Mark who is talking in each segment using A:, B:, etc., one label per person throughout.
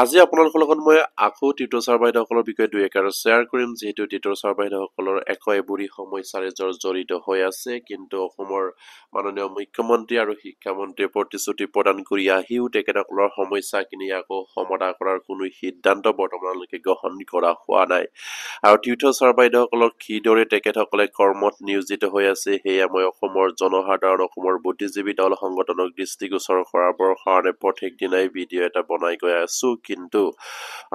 A: আজি আপোনালোকৰ লগত মই আকৌ টিউটৰ ছাৰ বাইদেউসকলৰ বিষয়ে দুই এষাৰ শ্বেয়াৰ কৰিম যিহেতু টিউটৰ ছাৰ বাইদেউসকলৰ একোএবোৰী সমস্যাৰে জড়িত হৈ আছে কিন্তু অসমৰ মাননীয় মুখ্যমন্ত্ৰী আৰু শিক্ষামন্ত্ৰীয়ে প্ৰতিশ্ৰুতি প্ৰদান কৰি আহিও তেখেতসকলৰ সমস্যাখিনি আকৌ সমাধান কৰাৰ কোনো সিদ্ধান্ত বৰ্তমানলৈকে গ্ৰহণ কৰা হোৱা নাই আৰু টিউটৰ ছাৰ বাইদেউসকলক কিদৰে তেখেতসকলে কৰ্মত নিয়োজিত হৈ আছে সেয়া মই অসমৰ জনসাধাৰণ অসমৰ বুদ্ধিজীৱী দল সংগঠনক দৃষ্টিগোচৰ কৰাবৰ কাৰণে প্ৰত্যেক দিনাই ভিডিঅ' এটা বনাই গৈ আছো কিন্তু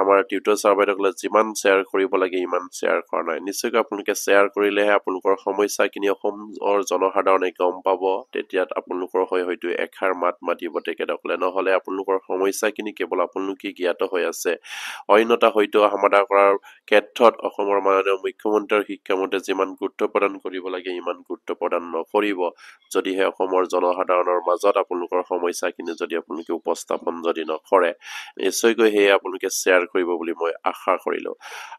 A: আমাৰ টিউটৰ ছাৰ বাইদেউসকলে যিমান শ্বেয়াৰ কৰিব লাগে ইমান শ্বেয়াৰ কৰা নাই নিশ্চয়কৈ আপোনালোকে শ্বেয়াৰ কৰিলেহে আপোনালোকৰ সমস্যাখিনি অসমৰ জনসাধাৰণে গম পাব তেতিয়া আপোনালোকৰ হয়তো এষাৰ মাত মাতিব তেখেতসকলে নহ'লে আপোনালোকৰ সমস্যাখিনি কেৱল আপোনালোকে জ্ঞাত হৈ আছে অন্যথা হয়তো সমাধান কৰাৰ ক্ষেত্ৰত অসমৰ মাননীয় মুখ্যমন্ত্ৰী আৰু শিক্ষামন্ত্ৰীয়ে যিমান গুৰুত্ব প্ৰদান কৰিব লাগে ইমান গুৰুত্ব প্ৰদান নকৰিব যদিহে অসমৰ জনসাধাৰণৰ মাজত আপোনালোকৰ সমস্যাখিনি যদি আপোনালোকে উপস্থাপন যদি নকৰে নিশ্চয়কৈ সেয়ে আপোনালোকে শ্বেয়াৰ কৰিব বুলি মই আশা কৰিলো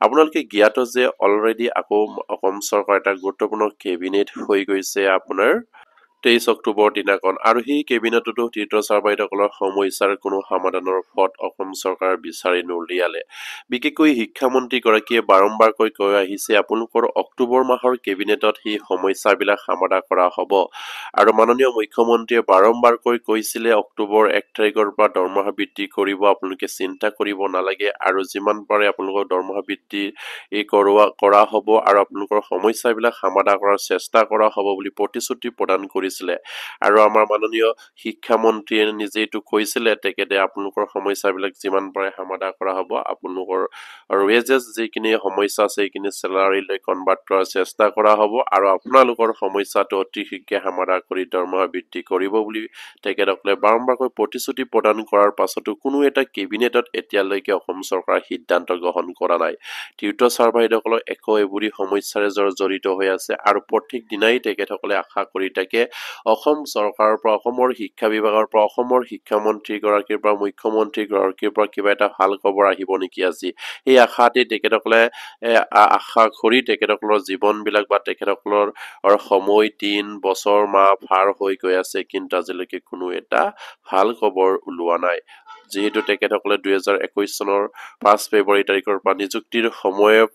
A: আপোনালোকে জ্ঞাত যে অলৰেডি আকৌ অসম চৰকাৰ এটা গুৰুত্বপূৰ্ণ কেবিনেট হৈ গৈছে আপোনাৰ 23 অক্টোবৰ দিনাখন আৰু সেই কেবিনেটতো টিউটৰ ছাৰ বাইদেউসকলৰ সমস্যাৰ কোনো সমাধানৰ পথ অসম চৰকাৰ বিচাৰি নুলিয়ালে বিশেষকৈ শিক্ষামন্ত্ৰীগৰাকীয়ে বাৰম্বাৰকৈ কৈ আহিছে আপোনালোকৰ অক্টোবৰ মাহৰ কেবিনেটত সেই সমস্যাবিলাক সমাধান কৰা হ'ব আৰু মাননীয় মুখ্যমন্ত্ৰীয়ে বাৰম্বাৰকৈ কৈছিলে অক্টোবৰ 1 তাৰিখৰ পৰা দৰমহা বৃদ্ধি কৰিব আপোনালোকে চিন্তা কৰিব নালাগে আৰু যিমান পাৰে আপোনালোকৰ দৰমহা বৃদ্ধি কৰা হ'ব আৰু আপোনালোকৰ সমস্যাবিলাক সমাধান কৰাৰ চেষ্টা কৰা হ'ব বুলি প্ৰতিশ্ৰুতি প্ৰদান কৰিছিলে আৰু আমাৰ মাননীয় শিক্ষামন্ত্ৰীয়ে নিজেইটো কৈছিলে তেখেতে আপোনালোকৰ সমস্যাবিলাক যিমান পাৰে সমাধান কৰা হ'ব আপোনালোকৰ ৱেজেছ যিখিনি সমস্যা আছে সেইখিনি চেলাৰীলৈ কনভাৰ্ট কৰাৰ চেষ্টা কৰা হ'ব আৰু আপোনালোকৰ সমস্যাটো অতি শীঘ্ৰে সমাধান কৰি দৰমহা বৃদ্ধি কৰিব বুলি তেখেতসকলে বাৰম্বাৰকৈ প্ৰতিশ্ৰুতি প্ৰদান কৰাৰ পাছতো কোনো এটা কেবিনেটত এতিয়ালৈকে অসম চৰকাৰে সিদ্ধান্ত গ্ৰহণ কৰা নাই টিউটৰ ছাৰ বাইদেউসকলৰ একোএবোৰী সমস্যাৰে জড়িত হৈ আছে আৰু প্ৰত্যেক দিনাই তেখেতসকলে আশা কৰি থাকে অসম চৰকাৰৰ পৰা অসমৰ শিক্ষা বিভাগৰ পৰা অসমৰ শিক্ষামন্ত্ৰী গৰাকীৰ পৰা মুখ্যমন্ত্ৰী গৰাকীৰ পৰা কিবা এটা ভাল খবৰ আহিব নেকি আজি এই আশাতে তেখেতসকলে আশা কৰি তেখেতসকলৰ জীৱনবিলাক বা তেখেতসকলৰ সময় দিন বছৰ মাহ পাৰ হৈ গৈ আছে কিন্তু আজিলৈকে কোনো এটা ভাল খবৰ ওলোৱা নাই যিহেতু তেখেতসকলে 2021 চনৰ 5 ফেব্ৰুৱাৰী তাৰিখৰ পৰা নিযুক্তিৰ সময়ৰ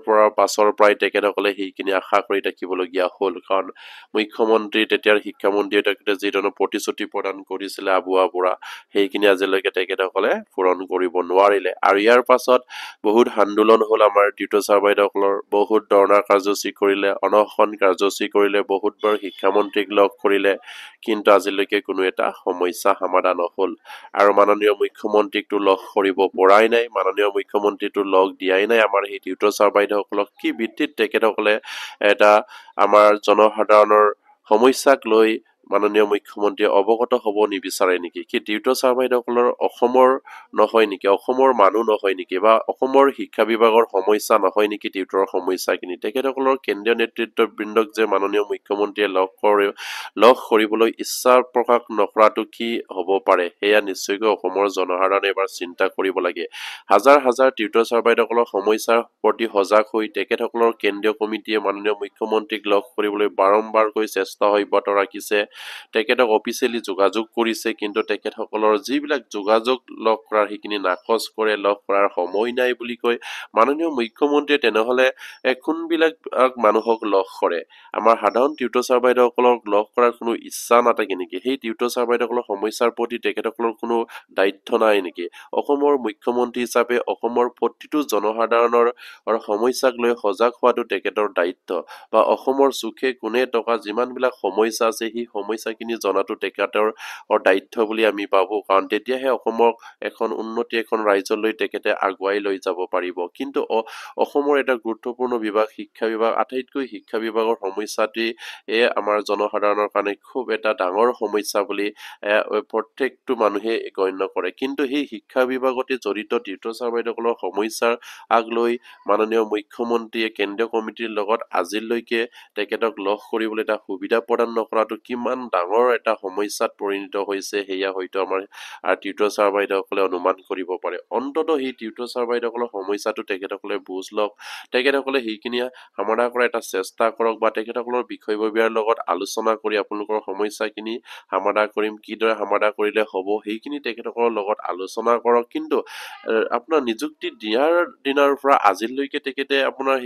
A: পৰা পাছৰ পৰাই তেখেতসকলে সেইখিনি আশা কৰি থাকিবলগীয়া হ'ল কাৰণ মুখ্যমন্ত্ৰী তেতিয়াৰ শিক্ষামন্ত্ৰীয়ে তেখেতে যি ধৰণৰ প্ৰতিশ্ৰুতি প্ৰদান কৰিছিলে আবুৱা বুঢ়া সেইখিনি আজিলৈকে তেখেতসকলে পূৰণ কৰিব নোৱাৰিলে আৰু ইয়াৰ পাছত বহুত আন্দোলন হ'ল আমাৰ টিউটৰ ছাৰ বাইদেউসকলৰ বহুত ধৰ্ণা কাৰ্যসূচী কৰিলে অনশন কাৰ্যসূচী কৰিলে বহুতবাৰ শিক্ষামন্ত্ৰীক লগ কৰিলে কিন্তু আজিলৈকে কোনো এটা সমস্যা সমাধান নহ'ল আৰু মাননীয় মুখ্যমন্ত্ৰীকটো লগ কৰিব পৰাই নাই মাননীয় মুখ্যমন্ত্ৰীটো লগ দিয়াই নাই আমাৰ এই টিউটৰ ছাৰ বাইদেউসকলক কি ভিত্তিত তেখেতসকলে এটা আমাৰ জনসাধাৰণৰ সমস্যাক লৈ মাননীয় মুখ্যমন্ত্ৰীয়ে অৱগত হ'ব নিবিচাৰে নেকি কি টিউটৰ ছাৰ বাইদেউসকলৰ অসমৰ নহয় নেকি অসমৰ মানুহ নহয় নেকি বা অসমৰ শিক্ষা বিভাগৰ সমস্যা নহয় নেকি টিউটৰৰ সমস্যাখিনি তেখেতসকলৰ কেন্দ্ৰীয় নেতৃত্ববৃন্দক যে মাননীয় মুখ্যমন্ত্ৰীয়ে লগ কৰিবলৈ ইচ্ছা প্ৰকাশ নকৰাটো কি হ'ব পাৰে সেয়া নিশ্চয়কৈ অসমৰ জনসাধাৰণে এবাৰ চিন্তা কৰিব লাগে হাজাৰ হাজাৰ টিউটৰ ছাৰ বাইদেউসকলৰ সমস্যাৰ প্ৰতি সজাগ হৈ তেখেতসকলৰ কেন্দ্ৰীয় কমিটিয়ে মাননীয় মুখ্যমন্ত্ৰীক লগ কৰিবলৈ বাৰম্বাৰকৈ চেষ্টা অব্যাহত ৰাখিছে তেখেতক অফিচিয়েলি যোগাযোগ কৰিছে কিন্তু তেখেতসকলৰ যিবিলাক যোগাযোগ লগ কৰাৰ সেইখিনি নাকচ কৰে লগ কৰাৰ সময় নাই বুলি কৈ মাননীয় মুখ্যমন্ত্ৰীয়ে তেনেহলে কোনবিলাক মানুহক লগ কৰে আমাৰ সাধাৰণ টিউটৰ ছাৰ বাইদেউসকলক লগ কৰাৰ কোনো ইচ্ছা নাথাকে নেকি সেই টিউটৰ ছাৰ বাইদেউসকলৰ সমস্যাৰ প্ৰতি তেখেতসকলৰ কোনো দায়িত্ব নাই নেকি অসমৰ মুখ্যমন্ত্ৰী হিচাপে অসমৰ প্ৰতিটো জনসাধাৰণৰ সমস্যাক লৈ সজাগ হোৱাটো তেখেতৰ দায়িত্ব বা অসমৰ চুখে কোণে টকা যিমানবিলাক সমস্যা আছে সেই সমস্যাখিনি জনাটো তেখেতৰ দায়িত্ব বুলি আমি ভাবো কাৰণ তেতিয়াহে অসমক এখন উন্নতি এখন ৰাজ্যলৈ তেখেতে আগুৱাই লৈ যাব পাৰিব কিন্তু অসমৰ এটা গুৰুত্বপূৰ্ণ বিভাগ শিক্ষা বিভাগ আটাইতকৈ শিক্ষা বিভাগৰ সমস্যাটি আমাৰ জনসাধাৰণৰ কাৰণে খুব এটা ডাঙৰ সমস্যা বুলি প্ৰত্যেকটো মানুহে গণ্য কৰে কিন্তু সেই শিক্ষা বিভাগতে জড়িত টিউটৰ ছাৰ বাইদেউসকলৰ সমস্যাৰ লৈ মাননীয় মুখ্যমন্ত্ৰীয়ে কেন্দ্ৰীয় কমিটিৰ লগত আজিলৈকে তেখেতক লগ কৰিবলৈ এটা সুবিধা প্ৰদান নকৰাটো কিমান কিমান ডাঙৰ এটা সমস্যাত পৰিণত হৈছে সেয়া হয়তো আমাৰ টিউটৰ ছাৰ বাইদেউসকলে অনুমান কৰিব পাৰে। অন্ততঃ সেই টিউটৰ ছাৰ বাইদেউসকলৰ সমস্যাটো তেখেতসকলে বুজ লওক, তেখেতসকলে সেইখিনি সমাধান কৰাৰ এটা চেষ্টা কৰক, বা তেখেতসকলৰ বিষয়ববীয়াৰ লগত আলোচনা কৰি আপোনালোকৰ সমস্যাখিনি সমাধান কৰিম, কিদৰে সমাধান কৰিলে হ'ব সেইখিনি তেখেতসকলৰ লগত আলোচনা কৰক। কিন্তু আপোনাৰ নিযুক্তি দিয়াৰ দিনাৰ পৰা আজিলৈকে তেখেতে আপোনাৰ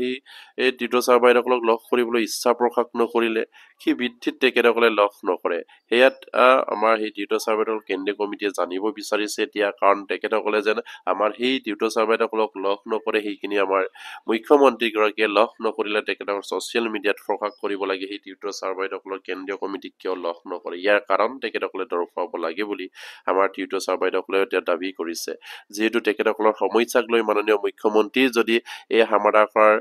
A: এই টিউটৰ ছাৰ বাইদেউসকলক লগ কৰিবলৈ ইচ্ছা প্ৰকাশ নকৰিলে, সেই ভিত্তিত তেখেতসকলে লগ নকৰে। সেয়াত আমাৰ সেই টিউটৰ ছাৰ বাইদেউসকল কেন্দ্ৰীয় কমিটিয়ে জানিব বিচাৰিছে এতিয়া, কাৰণ তেখেতসকলে যেন আমাৰ সেই টিউটৰ ছাৰ বাইদেউসকলক লগ নকৰে, সেইখিনি আমাৰ মুখ্যমন্ত্ৰীগৰাকীয়ে লগ নকৰিলে তেখেতসকল ছচিয়েল মিডিয়াত প্ৰকাশ কৰিব লাগে সেই টিউটৰ ছাৰ বাইদেউসকলৰ কেন্দ্ৰীয় কমিটিক কিয় লগ নকৰে। ইয়াৰ কাৰণ তেখেতসকলে দৰ্শাব লাগে বুলি আমাৰ টিউটৰ ছাৰ বাইদেউসকলে এতিয়া দাবী কৰিছে। যিহেতু তেখেতসকলৰ সমস্যাক লৈ মাননীয় মুখ্যমন্ত্ৰী যদি এই সমাধান কৰাৰ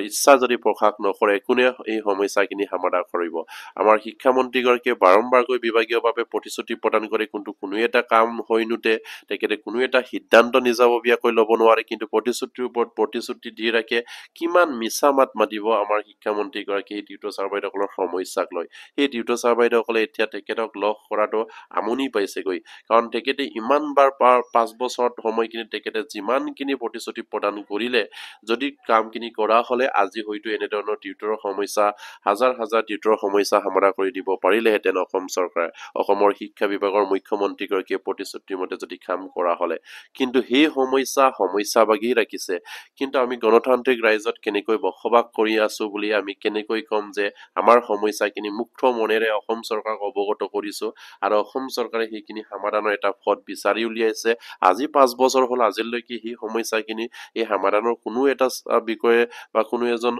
A: ইচ্ছা যদি প্ৰকাশ নকৰে, কোনে এই সমস্যাখিনি সমাধান কৰিব? আমাৰ শিক্ষামন্ত্ৰীগৰাকীয়ে বাৰম্বাৰকৈ বিভাগীয়ভাৱে প্ৰতিশ্ৰুতি প্ৰদান কৰে, কিন্তু কোনো এটা কাম হৈ নুঠে, তেখেতে কোনো এটা সিদ্ধান্ত নিজাববীয়াকৈ ল'ব নোৱাৰে, কিন্তু প্ৰতিশ্ৰুতিৰ ওপৰত প্ৰতিশ্ৰুতি দি ৰাখে। কিমান মিছা মাত মাতিব আমাৰ শিক্ষামন্ত্ৰীগৰাকীয়ে এই টিউটৰ ছাৰ বাইদেউসকলৰ সমস্যাক লৈ? সেই টিউটৰ ছাৰ বাইদেউসকলে এতিয়া তেখেতক লগ কৰাটো আমনি পাইছেগৈ, কাৰণ তেখেতে ইমানবাৰ 5 বছৰত সময়খিনি তেখেতে যিমানখিনি প্ৰতিশ্ৰুতি প্ৰদান কৰিলে, যদি কামখিনি কৰা হলে আজি হয়তো এনেধৰণৰ টিউটৰৰ সমস্যা, হাজাৰ হাজাৰ টিউটৰৰ সমস্যা সমাধান কৰি দিব পাৰিলেহেঁতেন অসম চৰকাৰে, অসমৰ শিক্ষা বিভাগৰ মুখ্যমন্ত্ৰীগৰাকীয়ে প্ৰতিশ্ৰুতিৰ মতে যদি কাম কৰা হলে। কিন্তু সেই সমস্যা বাগি ৰাখিছে। কিন্তু আমি গণতান্ত্ৰিক ৰাইজত কেনেকৈ বসবাস কৰি আছো বুলি আমি কেনেকৈ ক'ম যে আমাৰ সমস্যাখিনি মুক্ত মনেৰে অসম চৰকাৰক অৱগত কৰিছো, আৰু অসম চৰকাৰে সেইখিনি সমাধানৰ এটা পথ বিচাৰি উলিয়াইছে। আজি 5 বছৰ হল, আজিলৈকে সেই সমস্যাখিনি এই সমাধানৰ কোনো এটা বিষয়ে বা কোনো এজন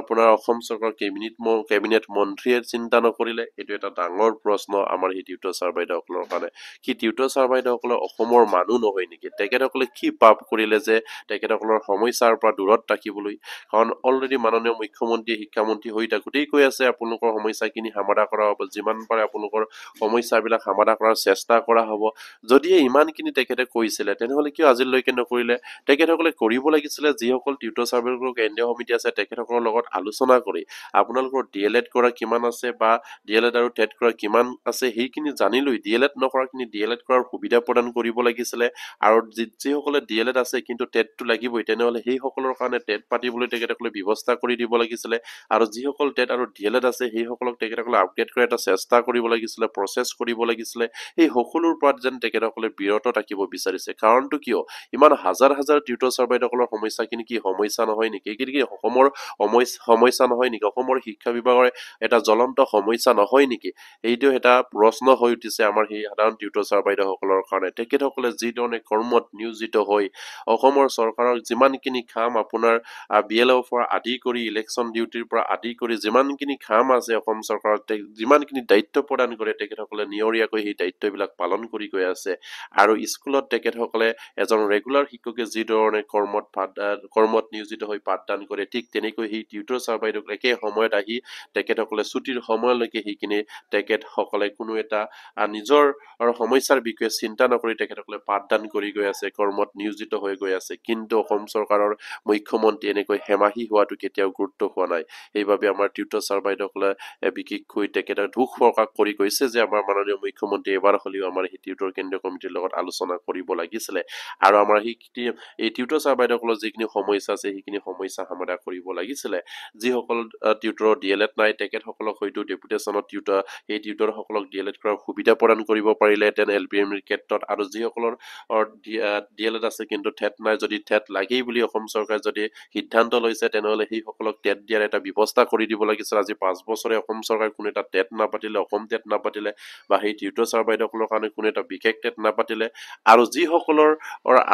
A: আপোনাৰ অসম চৰকাৰৰ কেবিনেট মন্ত্ৰীয়ে চিন্তা নকৰিলে। এইটো এটা ডাঙৰ প্ৰশ্ন আমাৰ সেই টিউটৰ ছাৰ বাইদেউসকলৰ কাৰণে। কি টিউটৰ ছাৰ বাইদেউসকলৰ অসমৰ মানুহ নহয় নেকি? তেখেতসকলে কি পাপ কৰিলে যে তেখেতসকলৰ সমস্যাৰ পৰা দূৰত ৰাখিবলৈ? কাৰণ অলৰেডি মাননীয় মুখ্যমন্ত্ৰীয়ে শিক্ষামন্ত্ৰী হৈ থাকোঁতেই কৈ আছে আপোনালোকৰ সমস্যাখিনি সমাধান কৰা হ'ব, যিমান পাৰে আপোনালোকৰ সমস্যাবিলাক সমাধান কৰাৰ চেষ্টা কৰা হ'ব। যদিহে ইমানখিনি তেখেতে কৈছিলে, তেনেহ'লে কিয় আজিলৈকে নকৰিলে? তেখেতসকলে কৰিব লাগিছিলে, যিসকল টিউটৰ ছাৰ বাইদেউসকলৰ কেন্দ্ৰীয় সমিতি আছে তেখেতসকলৰ লগত আলোচনা কৰি আপোনালোকৰ DLED কৰা কিমান আছে বা DLED আৰু TET কৰা কিমান আছে সেইখিনি জানি লৈ DLED নকৰাখিনি DLED কৰাৰ সুবিধা প্ৰদান কৰিব লাগিছিলে। আৰু যিসকলে DLED আছে কিন্তু TET-টো লাগিবই, তেনেহ'লে সেইসকলৰ কাৰণে TET পাতিবলৈ তেখেতসকলে ব্যৱস্থা কৰি দিব লাগিছিলে। আৰু যিসকল TET আৰু DLED আছে সেইসকলক তেখেতসকলে আপডেট কৰাৰ এটা চেষ্টা কৰিব লাগিছিলে, প্ৰচেছ কৰিব লাগিছিলে। এই সকলোৰ পৰা যেন তেখেতসকলে বিৰত থাকিব বিচাৰিছে। কাৰণটো কিয়? ইমান হাজাৰ হাজাৰ টিউটৰ ছাৰ বাইদেউসকলৰ সমস্যাখিনি কি সমস্যা নহয় নেকি? এইখিনি কি অসমৰ সমস্যা নহয় নেকি? অসমৰ শিক্ষা বিভাগৰ এটা জ্বলন্ত সমস্যা নহয় নেকি? এইটো এটা প্ৰশ্ন হৈ উঠিছে আমাৰ সেই সাধাৰণ টিউটৰ ছাৰ বাইদেউসকলৰ কাৰণে। তেখেতসকলে যিধৰণে কৰ্মত নিয়োজিত হৈ অসমৰ চৰকাৰৰ যিমানখিনি কাম আপোনাৰ BLO পৰা আদি কৰি ইলেকশ্যন ডিউটিৰ পৰা আদি কৰি যিমানখিনি কাম আছে অসম চৰকাৰত, যিমানখিনি দায়িত্ব প্ৰদান কৰে তেখেতসকলে নিয়ৰীয়াকৈ সেই দায়িত্ববিলাক পালন কৰি গৈ আছে। আৰু স্কুলত তেখেতসকলে এজন ৰেগুলাৰ শিক্ষকে যিধৰণে কৰ্মত নিয়োজিত হৈ পাঠদান কৰে, ঠিক তেনেকৈ সেই টিউটৰ ছাৰ বাইদেউক একে সময়ত আহি তেখেতসকলে ছুটিৰ সময়লৈকে সেইখিনি তেখেতসকলে কোনো এটা নিজৰ সমস্যাৰ বিষয়ে চিন্তা নকৰি তেখেতসকলে পাঠদান কৰি গৈ আছে, কৰ্মত নিয়োজিত হৈ গৈ আছে। কিন্তু অসম চৰকাৰৰ মুখ্যমন্ত্ৰী এনেকৈ হেমাহি হোৱাটো কেতিয়াও গুৰুত্ব হোৱা নাই। সেইবাবে আমাৰ টিউটৰ ছাৰ বাইদেউসকলে বিশেষকৈ তেখেতে দুখ প্ৰকাশ কৰি কৈছে যে আমাৰ মাননীয় মুখ্যমন্ত্ৰী এবাৰ হ'লেও আমাৰ সেই টিউটৰ কেন্দ্ৰীয় কমিটিৰ লগত আলোচনা কৰিব লাগিছিলে, আৰু আমাৰ এই টিউটৰ ছাৰ বাইদেউসকলৰ যিখিনি সমস্যা আছে সেইখিনি সমস্যা সমাধান কৰিব লাগিছিলে। যিসকল টিউটৰৰ DLED নাই তেখেতসকলক হয়তো ডেপুটেশ্যনত এই টিউটৰসকলক DLED কৰাৰ সুবিধা প্ৰদান কৰিব পাৰিলেহেঁতেন LPMৰ ক্ষেত্ৰত। আৰু যিসকলৰ DLED আছে কিন্তু TET নাই, যদি TET লাগেই বুলি অসম চৰকাৰে যদি সিদ্ধান্ত লৈছে, তেনেহ'লে সেইসকলক TET দিয়াৰ এটা ব্যৱস্থা কৰি দিব লাগিছিল। আজি 5 বছৰে অসম চৰকাৰে কোনো এটা TET নাপাতিলে, অসম TET নাপাতিলে, বা সেই টিউটৰ ছাৰ বাইদেউসকলৰ কাৰণে কোনো এটা বিশেষ TET নাপাতিলে। আৰু যিসকলৰ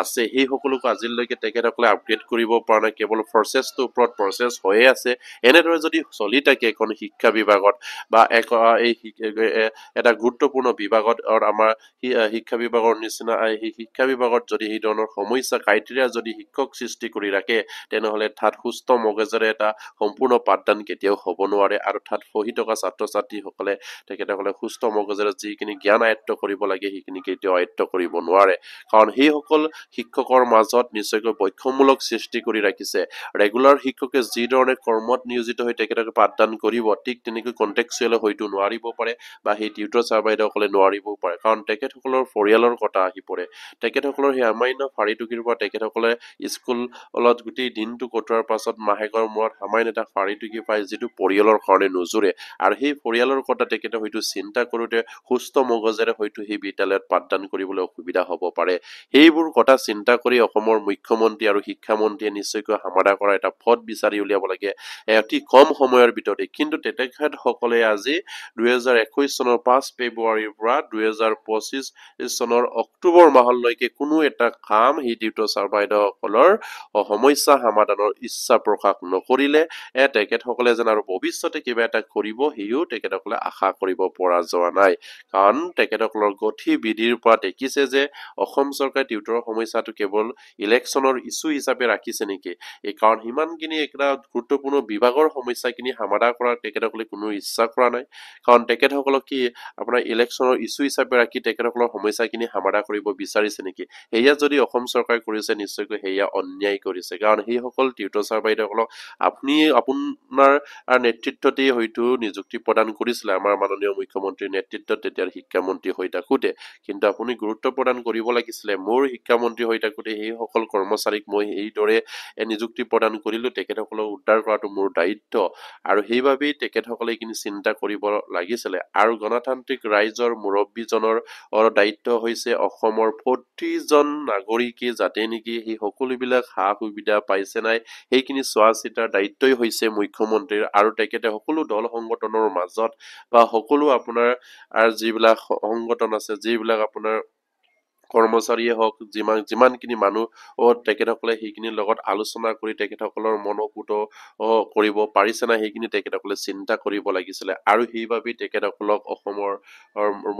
A: আছে সেই সকলোকো আজিলৈকে তেখেতসকলে আপগ্ৰেড কৰিব পৰা নাই, কেৱল প্ৰচেছটোৰ ওপৰত প্ৰচেছ হৈয়ে আছে। এনেদৰে যদি চলি থাকে এখন শিক্ষা বিভাগত বা এটা গুৰুত্বপূৰ্ণ বিভাগত, আমাৰ শিক্ষা বিভাগৰ নিচিনা সেই শিক্ষা বিভাগত যদি এই ধৰণৰ সমস্যা ক্ৰাইটেৰিয়া যদি শিক্ষক সৃষ্টি কৰি ৰাখে, তেনেহ'লে তাত সুস্থ মগজেৰে এটা সম্পূৰ্ণ পাঠদান কেতিয়াও হ'ব নোৱাৰে। আৰু তাত পঢ়ি থকা ছাত্ৰ ছাত্ৰীসকলে তেখেতসকলে সুস্থ মগজেৰে যিখিনি জ্ঞান আয়ত্ব কৰিব লাগে সেইখিনি কেতিয়াও আয়ত্ব কৰিব নোৱাৰে। কাৰণ সেইসকল শিক্ষকৰ মাজত নিশ্চয়কৈ বৈষম্যমূলক সৃষ্টি কৰি ৰাখিছে। ৰেগুলাৰ শিক্ষকে যিধৰণে কৰ্মত নিয়োজিত হৈ তেখেতকে পাঠদান কৰিব, ঠিক তেনেকৈ কণ্টেক্সুৱেলে হয়তো নোৱাৰে। নোৱাৰিব পাৰে বা সেই টিউটৰ ছাৰ বাইদেউসকলে নোৱাৰিবও পাৰে, কাৰণ তেখেতসকলৰ পৰিয়ালৰ কথা আহি পৰে। তেখেতসকলৰ সেই সামান্য ফাৰিটুকিৰ পৰা তেখেতসকলে স্কুলত গোটেই দিনটো কটোৱাৰ পাছত মাহেকৰ মূৰত সামান্য এটা ফাৰিটুকি পায়, যিটো পৰিয়ালৰ কাৰণে নোজোৰে, আৰু সেই পৰিয়ালৰ কথা তেখেতে হয়তো চিন্তা কৰোঁতে সুস্থ মগজেৰে হয়তো সেই বিদ্যালয়ত পাঠদান কৰিবলৈ অসুবিধা হ'ব পাৰে। সেইবোৰ কথা চিন্তা কৰি অসমৰ মুখ্যমন্ত্ৰী আৰু শিক্ষামন্ত্ৰীয়ে নিশ্চয়কৈ সমাধা কৰা এটা পথ বিচাৰি উলিয়াব লাগে অতি কম সময়ৰ ভিতৰতে। কিন্তু তেখেতসকলে আজি 2021 চনৰ 5 ফেব্ৰুৱাৰীৰ পৰা 2025 চনৰ অক্টোবৰ মাহলৈকে কোনো এটা কাম সেই টিউটৰ ছাৰ বাইদেউসকলৰ সমস্যা সমাধানৰ ইচ্ছা প্ৰকাশ নকৰিলে। তেখেতসকলে যেন আৰু ভৱিষ্যতে কিবা এটা কৰিব, সেও তেখেতসকলে আশা কৰিব পৰা যোৱা নাই, কাৰণ তেখেতসকলৰ গতি বিধিৰ পৰা দেখিছে যে অসম চৰকাৰে টিউটৰৰ সমস্যাটো কেৱল ইলেকশ্যনৰ ইছ্যু হিচাপে ৰাখিছে নেকি। এই কাৰণ সিমানখিনি এটা গুৰুত্বপূৰ্ণ বিভাগৰ সমস্যাখিনি সমাধান কৰাৰ তেখেতসকলে কোনো ইচ্ছা কৰা নাই, কাৰণ তেখেতসকলক কি আপোনাৰ ইলেকশ্যনৰ ইছ্যু হিচাপে ৰাখি তেখেতসকলৰ সমস্যাখিনি সমাধান কৰিব বিচাৰিছে নেকি। সেয়া যদি অসম চৰকাৰে কৰিছে, নিশ্চয়কৈ সেয়া অন্যায় কৰিছে, কাৰণ সেইসকল টিউটৰ ছাৰ বাইদেউসকলক আপোনাৰ নেতৃত্বতেই হয়তো নিযুক্তি প্ৰদান কৰিছিলে আমাৰ মাননীয় মুখ্যমন্ত্ৰীৰ নেতৃত্বত তেতিয়াৰ শিক্ষামন্ত্ৰী হৈ থাকোঁতে। কিন্তু আপুনি গুৰুত্ব প্ৰদান কৰিব লাগিছিলে, মোৰ শিক্ষামন্ত্ৰী হৈ থাকোঁতে সেইসকল কৰ্মচাৰীক মই এইদৰে নিযুক্তি প্ৰদান কৰিলোঁ, তেখেতসকলক উদ্ধাৰ কৰাটো মোৰ দায়িত্ব, আৰু সেইবাবেই তেখেতসকলে এইখিনি চিন্তা কৰিব লাগিছিলে। আৰু গণতান্ত্ৰিক ৰাইজৰ মুৰব্বীজনৰ দায়িত্ব হৈছে অসমৰ প্ৰতিজন নাগৰিকে যাতে নেকি সেই সকলোবিলাক সা সুবিধা পাইছে নাই সেইখিনি চোৱা চিতাৰ দায়িত্বই হৈছে মুখ্যমন্ত্ৰীৰ, আৰু তেখেতে সকলো দল সংগঠনৰ মাজত বা সকলো আপোনাৰ যিবিলাক সংগঠন আছে, যিবিলাক আপোনাৰ কৰ্মচাৰীয়ে হওক, যিমানখিনি মানুহ তেখেতসকলে সেইখিনিৰ লগত আলোচনা কৰি তেখেতসকলৰ মনোপুত কৰিব পাৰিছে নাই সেইখিনি তেখেতসকলে চিন্তা কৰিব লাগিছিলে। আৰু সেইবাবেই তেখেতসকলক অসমৰ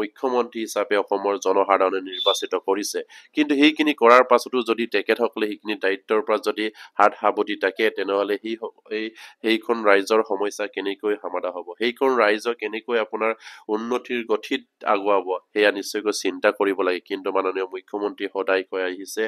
A: মুখ্যমন্ত্ৰী হিচাপে অসমৰ জনসাধাৰণে নিৰ্বাচিত কৰিছে। কিন্তু সেইখিনি কৰাৰ পাছতো যদি তেখেতসকলে সেইখিনি দায়িত্বৰ পৰা যদি হাত সাৱটি থাকে, তেনেহ'লে সেইখন ৰাইজৰ সমস্যা কেনেকৈ সমাধান হ'ব, সেইখন ৰাইজৰ কেনেকৈ আপোনাৰ উন্নতিৰ গতিত আগুৱাব, সেয়া নিশ্চয়কৈ চিন্তা কৰিব লাগে। কিন্তু মাননীয় মুখ্যমন্ত্ৰী সদায় কৈ আহিছে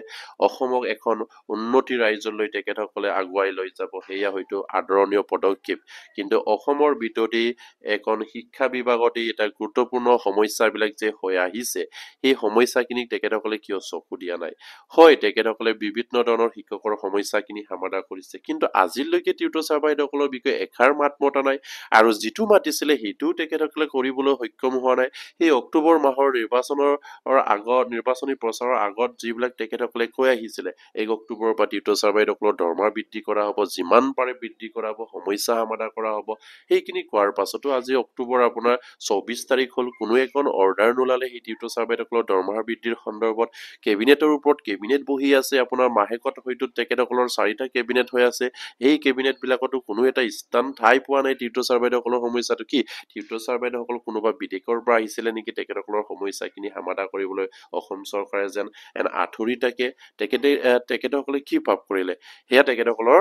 A: অসমক এখন উন্নতি ৰাইজলৈ তেখেতসকলে আগুৱাই লৈ যাব, সেয়া হয়তো আদৰণীয় পদক্ষেপ। কিন্তু অসমৰ ভিতৰতেই এখন শিক্ষা বিভাগতেই এটা গুৰুত্বপূৰ্ণ সমস্যাবিলাক যে হৈ আহিছে, সেই সমস্যাখিনিক তেখেতসকলে কিয় চকু দিয়া নাই। হয়, তেখেতসকলে বিভিন্ন ধৰণৰ শিক্ষকৰ সমস্যাখিনি সমাধান কৰিছে, কিন্তু আজিলৈকে টিউটৰ ছাৰ বাইদেউসকলৰ বিষয়ে এষাৰ মাত মতা নাই, আৰু যিটো মাতিছিলে সেইটোও তেখেতসকলে কৰিবলৈ সক্ষম হোৱা নাই। সেই অক্টোবৰ মাহৰ নিৰ্বাচনী প্ৰচাৰৰ আগত যিবিলাক তেখেতসকলে কৈ আহিছিলে, 1 অক্টোবৰৰ পৰা টিউটৰ ছাৰ বাইদেউসকলৰ দৰমহা বৃদ্ধি কৰা হ'ব, যিমান পাৰে বৃদ্ধি কৰা হ'ব, সমস্যা সমাধান কৰা হ'ব, সেইখিনি কোৱাৰ পাছতো আজি অক্টোবৰ আপোনাৰ 24 তাৰিখ হ'ল, কোনো এখন অৰ্ডাৰ নোলালে সেই টিউটৰ ছাৰ বাইদেউসকলৰ দৰমহা বৃদ্ধিৰ সন্দৰ্ভত। কেবিনেটৰ ওপৰত কেবিনেট বহি আছে, আপোনাৰ মাহেকত হয়তো তেখেতসকলৰ 4টা কেবিনেট হৈ আছে, সেই কেবিনেট বিলাকতো কোনো এটা স্থান ঠাই পোৱা নাই। টিউটৰ ছাৰ বাইদেউসকলৰ সমস্যাটো কি, টিউটৰ ছাৰ বাইদেউসকল কোনোবা বিদেশৰ পৰা আহিছিলে নেকি তেখেতসকলৰ সমস্যাখিনি সমাধান কৰিবলৈ অসম চৰকাৰে যেন আঁঠুৰি থাকে। তেখেতসকলে কি পাপ কৰিলে, সেয়া তেখেতসকলৰ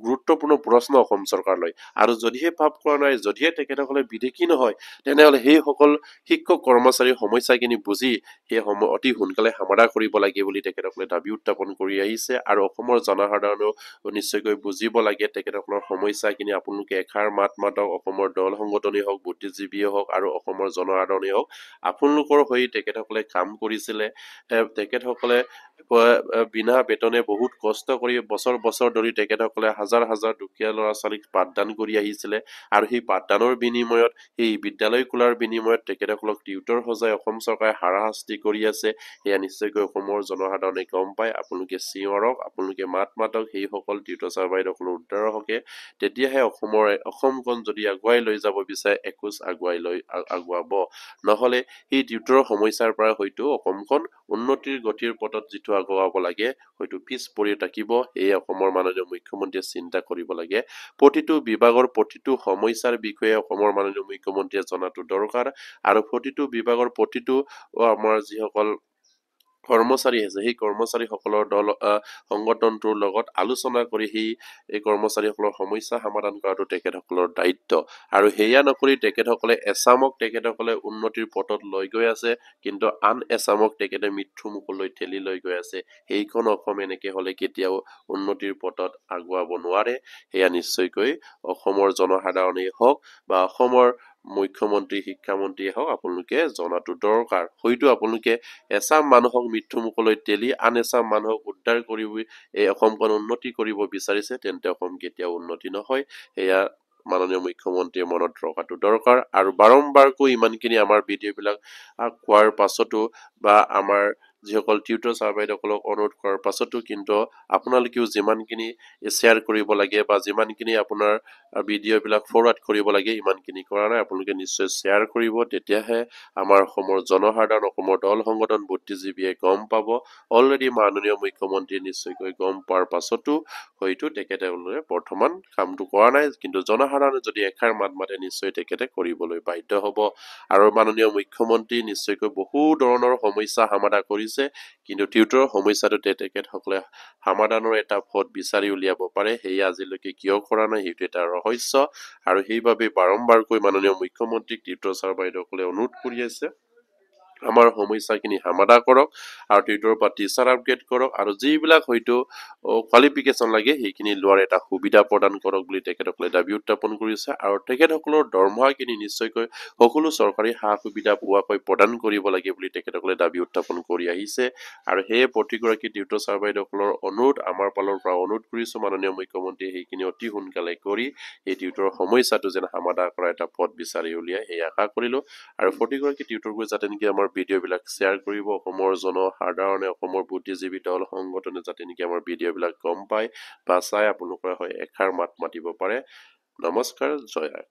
A: গুৰুত্বপূৰ্ণ প্ৰশ্ন অসম চৰকাৰলৈ। আৰু যদিহে পাপ কৰা নাই, যদিহে তেখেতসকলে বিদেশী নহয়, তেনেহ'লে সেইসকল শিক্ষক কৰ্মচাৰীৰ সমস্যাখিনি বুজি সেই অতি সোনকালে সমাধান কৰিব লাগে বুলি তেখেতসকলে দাবী উত্থাপন কৰি আহিছে। আৰু অসমৰ জনসাধাৰণেও নিশ্চয়কৈ বুজিব লাগে তেখেতসকলৰ সমস্যাখিনি। আপোনালোকে এষাৰ মাত মাতক, অসমৰ দল সংগঠনেই হওক, বুদ্ধিজীৱীয়ে হওক, আৰু অসমৰ জনসাধাৰণেই হওক, আপোনালোকৰ হৈ তেখেতসকলে কাম কৰিছিলে। তেখেতসকলে বিনা বেতনে বহুত কষ্ট কৰি বছৰ বছৰ ধৰি তেখেতসকলে হাজাৰ হাজাৰ দুখীয়া ল'ৰা ছোৱালীক পাঠদান কৰি আহিছিলে, আৰু সেই পাঠদানৰ বিনিময়ত, সেই বিদ্যালয় খোলাৰ বিনিময়ত তেখেতসকলক টিউটৰ সজাই অসম চৰকাৰে হাৰাশাস্তি কৰি আছে। সেয়া নিশ্চয়কৈ অসমৰ জনসাধাৰণে গম পায়। আপোনালোকে চিঞৰক, আপোনালোকে মাত মাতক সেইসকল টিউটৰ ছাৰ বাইদেউসকলৰ উদ্ধাৰৰ হকে। তেতিয়াহে অসমখন যদি আগুৱাই লৈ যাব বিচাৰে, এখোজ আগুৱাব। নহ'লে সেই টিউটৰৰ সমস্যাৰ পৰা হয়তো অসমখন উন্নতিৰ গতিৰ পথত যিটো আগুৱাব লাগে হয়তো পিছ পৰি থাকিব। সেয়ে অসমৰ মাননীয় মুখ্যমন্ত্ৰীয়ে চিন্তা কৰিব লাগে। প্ৰতিটো বিভাগৰ প্ৰতিটো সমস্যাৰ বিষয়ে অসমৰ মাননীয় মুখ্যমন্ত্ৰীয়ে জনাটো দৰকাৰ, আৰু প্ৰতিটো বিভাগৰ প্ৰতিটো আমাৰ যিসকল কৰ্মচাৰী আছে, সেই কৰ্মচাৰীসকলৰ সংগঠনটোৰ লগত আলোচনা কৰি এই কৰ্মচাৰীসকলৰ সমস্যা সমাধান কৰাটো তেখেতসকলৰ দায়িত্ব। আৰু সেয়া নকৰি তেখেতসকলে এচামক তেখেতসকলে উন্নতিৰ পথত লৈ গৈ আছে, কিন্তু আন এচামক তেখেতে মৃত্যু মুখলৈ ঠেলি লৈ গৈ আছে। সেইখন অসম এনেকে হলে কেতিয়াও উন্নতিৰ পথত আগুৱাব নোৱাৰে। সেয়া নিশ্চয়কৈ অসমৰ জনসাধাৰণেই হওক বা অসমৰ মুখ্যমন্ত্ৰী শিক্ষামন্ত্ৰীয়ে হওক আপোনালোকে জনাটো দৰকাৰ হয়তো আপোনালোকে এছাম মানুহক মৃত্যুমুখলৈ ঠেলি আন এছাম মানুহক উদ্ধাৰ কৰি এই অসমখন উন্নতি কৰিব বিচাৰিছে তেন্তে অসম কেতিয়াও উন্নতি নহয় এয়া মাননীয় মুখ্যমন্ত্ৰীয়ে মনত ৰখাটো দৰকাৰ আৰু বাৰম্বাৰকৈ ইমানখিনি আমাৰ ভিডিঅ' বিলাক কোৱাৰ পাছতো বা আমাৰ যিসকল টিউটৰ ছাৰ বাইদেউসকলক অনুৰোধ কৰাৰ পাছতো কিন্তু আপোনালোকেও যিমানখিনি শ্বেয়াৰ কৰিব লাগে বা যিমানখিনি আপোনাৰ ভিডিঅ' বিলাক ফৰৱাৰ্ড কৰিব লাগে ইমানখিনি কৰা নাই আপোনালোকে নিশ্চয় শ্বেয়াৰ কৰিব তেতিয়াহে আমাৰ অসমৰ জনসাধাৰণ অসমৰ দল সংগঠন বুদ্ধিজীৱীয়ে গম পাব অলৰেডি মাননীয় মুখ্যমন্ত্ৰীয়ে নিশ্চয়কৈ গম পোৱাৰ পাছতো হয়তো তেখেতে বৰ্তমান কামটো কৰা নাই কিন্তু জনসাধাৰণে যদি এষাৰ মাত মাতে নিশ্চয় তেখেতে কৰিবলৈ বাধ্য হ'ব আৰু মাননীয় মুখ্যমন্ত্ৰী নিশ্চয়কৈ বহু ধৰণৰ সমস্যা সমাধান কৰিছে কিন্তু টিউটৰৰ সমস্যাটোতে তেখেতসকলে সমাধানৰ এটা পথ বিচাৰি উলিয়াব পাৰে সেয়া আজিলৈকে কিয় কৰা নাই সেইটো এটা ৰহস্য আৰু সেইবাবে বাৰম্বাৰকৈ মাননীয় মুখ্যমন্ত্ৰীক টিউটৰ ছাৰ বাইদেউসকলে অনুৰোধ কৰি আছে আমাৰ সমস্যাখিনি সমাধান কৰক আৰু টিউটৰৰ পৰা টিচাৰ আপগ্ৰেড কৰক আৰু যিবিলাক হয়তো কোৱালিফিকেশ্যন লাগে সেইখিনি লোৱাৰ এটা সুবিধা প্ৰদান কৰক বুলি তেখেতসকলে দাবী উত্থাপন কৰিছে আৰু তেখেতসকলৰ দৰমহাখিনি নিশ্চয়কৈ সকলো চৰকাৰী সা সুবিধা পোৱাকৈ প্ৰদান কৰিব লাগে বুলি তেখেতসকলে দাবী উত্থাপন কৰি আহিছে আৰু সেয়ে প্ৰতিগৰাকী টিউটৰ ছাৰ বাইদেউসকলৰ অনুৰোধ আমাৰ ফালৰ পৰা অনুৰোধ কৰিছো মাননীয় মুখ্যমন্ত্ৰীয়ে সেইখিনি অতি সোনকালে কৰি এই টিউটৰৰ সমস্যাটো যেন সমাধান কৰা এটা পথ বিচাৰি উলিয়াই সেই আশা কৰিলো আৰু প্ৰতিগৰাকী টিউটৰবোৰ যাতে নেকি আমাৰ ভিডিঅ' বিলাক শ্বেয়াৰ কৰিব অসমৰ জনসাধাৰণে অসমৰ বুদ্ধিজীৱী দল সংগঠনে যাতে নেকি আমাৰ ভিডিঅ' বিলাক গম পায় বা চাই আপোনালোকৰ হয় এষাৰ মাত মাতিব পাৰে নমস্কাৰ জয় আই